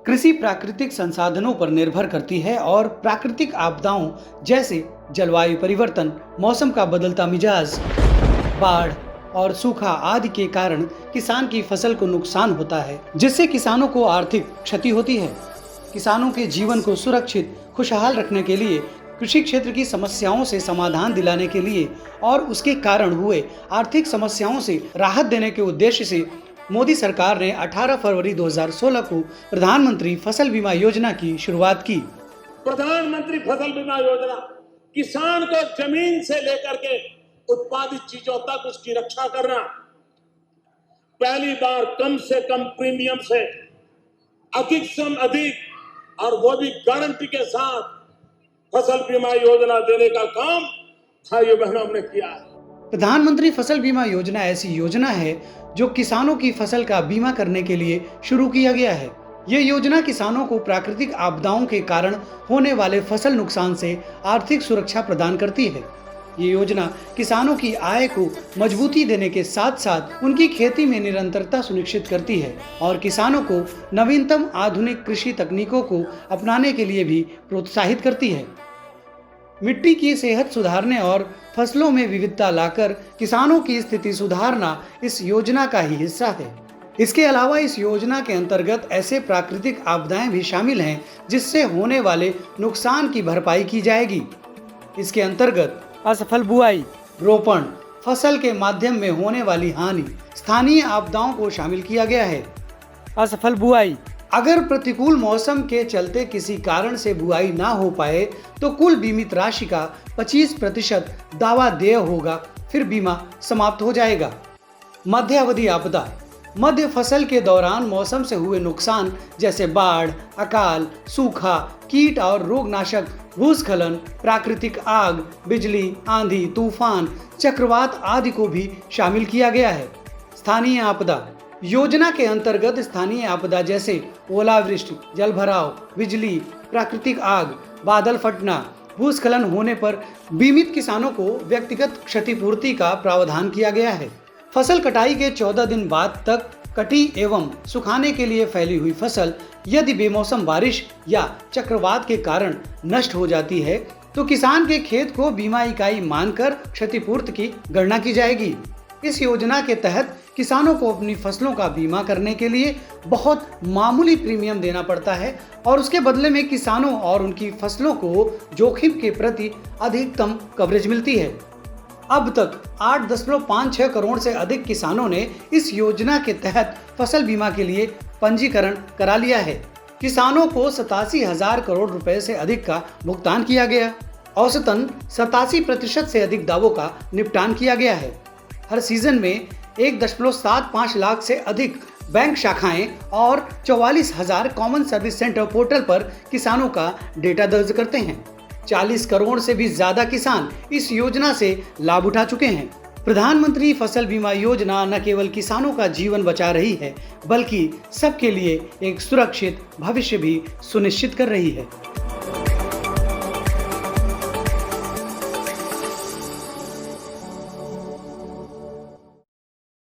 कृषि प्राकृतिक संसाधनों पर निर्भर करती है और प्राकृतिक आपदाओं जैसे जलवायु परिवर्तन, मौसम का बदलता मिजाज, बाढ़ और सूखा आदि के कारण किसान की फसल को नुकसान होता है, जिससे किसानों को आर्थिक क्षति होती है। किसानों के जीवन को सुरक्षित, खुशहाल रखने के लिए, कृषि क्षेत्र की समस्याओं से समाधान दिलाने के लिए और उसके कारण हुए आर्थिक समस्याओं से राहत देने के उद्देश्य से मोदी सरकार ने 18 फरवरी 2016 को प्रधानमंत्री फसल बीमा योजना की शुरुआत की। प्रधानमंत्री फसल बीमा योजना किसान को जमीन से लेकर के उत्पादित चीजों तक उसकी रक्षा करना, पहली बार कम से कम प्रीमियम से अधिक से अधिक और वो भी गारंटी के साथ फसल बीमा योजना देने का काम भाइयों बहनों हमने किया है। प्रधानमंत्री फसल बीमा योजना ऐसी योजना है जो किसानों की फसल का बीमा करने के लिए शुरू किया गया है। ये योजना किसानों को प्राकृतिक आपदाओं के कारण होने वाले फसल नुकसान से आर्थिक सुरक्षा प्रदान करती है। ये योजना किसानों की आय को मजबूती देने के साथ साथ उनकी खेती में निरंतरता सुनिश्चित करती है और किसानों को नवीनतम आधुनिक कृषि तकनीकों को अपनाने के लिए भी प्रोत्साहित करती है। मिट्टी की सेहत सुधारने और फसलों में विविधता लाकर किसानों की स्थिति सुधारना इस योजना का ही हिस्सा है। इसके अलावा इस योजना के अंतर्गत ऐसे प्राकृतिक आपदाएं भी शामिल हैं जिससे होने वाले नुकसान की भरपाई की जाएगी। इसके अंतर्गत असफल बुआई, रोपण, फसल के माध्यम में होने वाली हानि, स्थानीय आपदाओं को शामिल किया गया है। असफल बुआई: अगर प्रतिकूल मौसम के चलते किसी कारण से बुआई ना हो पाए तो कुल बीमित राशि का 25% दावा देय होगा, फिर बीमा समाप्त हो जाएगा। मध्य अवधि आपदा: मध्य फसल के दौरान मौसम से हुए नुकसान जैसे बाढ़, अकाल, सूखा, कीट और रोगनाशक, भूस्खलन, प्राकृतिक आग, बिजली, आंधी, तूफान, चक्रवात आदि को भी शामिल किया गया है। स्थानीय आपदा: योजना के अंतर्गत स्थानीय आपदा जैसे ओलावृष्टि, जलभराव, बिजली, प्राकृतिक आग, बादल फटना, भूस्खलन होने पर बीमित किसानों को व्यक्तिगत क्षतिपूर्ति का प्रावधान किया गया है। फसल कटाई के 14 दिन बाद तक कटी एवं सुखाने के लिए फैली हुई फसल यदि बेमौसम बारिश या चक्रवात के कारण नष्ट हो जाती है तो किसान के खेत को बीमा इकाई मानकर क्षतिपूर्ति की गणना की जाएगी। इस योजना के तहत किसानों को अपनी फसलों का बीमा करने के लिए बहुत मामूली प्रीमियम देना पड़ता है और उसके बदले में किसानों और उनकी फसलों को जोखिम के प्रति अधिकतम कवरेज मिलती है। अब तक 8.56 करोड़ से अधिक किसानों ने इस योजना के तहत फसल बीमा के लिए पंजीकरण करा लिया है। किसानों को 87,000 करोड़ रुपए से अधिक का भुगतान किया गया। औसतन 87% से अधिक दावों का निपटान किया गया है। हर सीजन में 1.75 लाख से अधिक बैंक शाखाएं और 44,000 कॉमन सर्विस सेंटर पोर्टल पर किसानों का डेटा दर्ज करते हैं। 40 करोड़ से भी ज्यादा किसान इस योजना से लाभ उठा चुके हैं। प्रधानमंत्री फसल बीमा योजना न केवल किसानों का जीवन बचा रही है बल्कि सबके लिए एक सुरक्षित भविष्य भी सुनिश्चित कर रही है।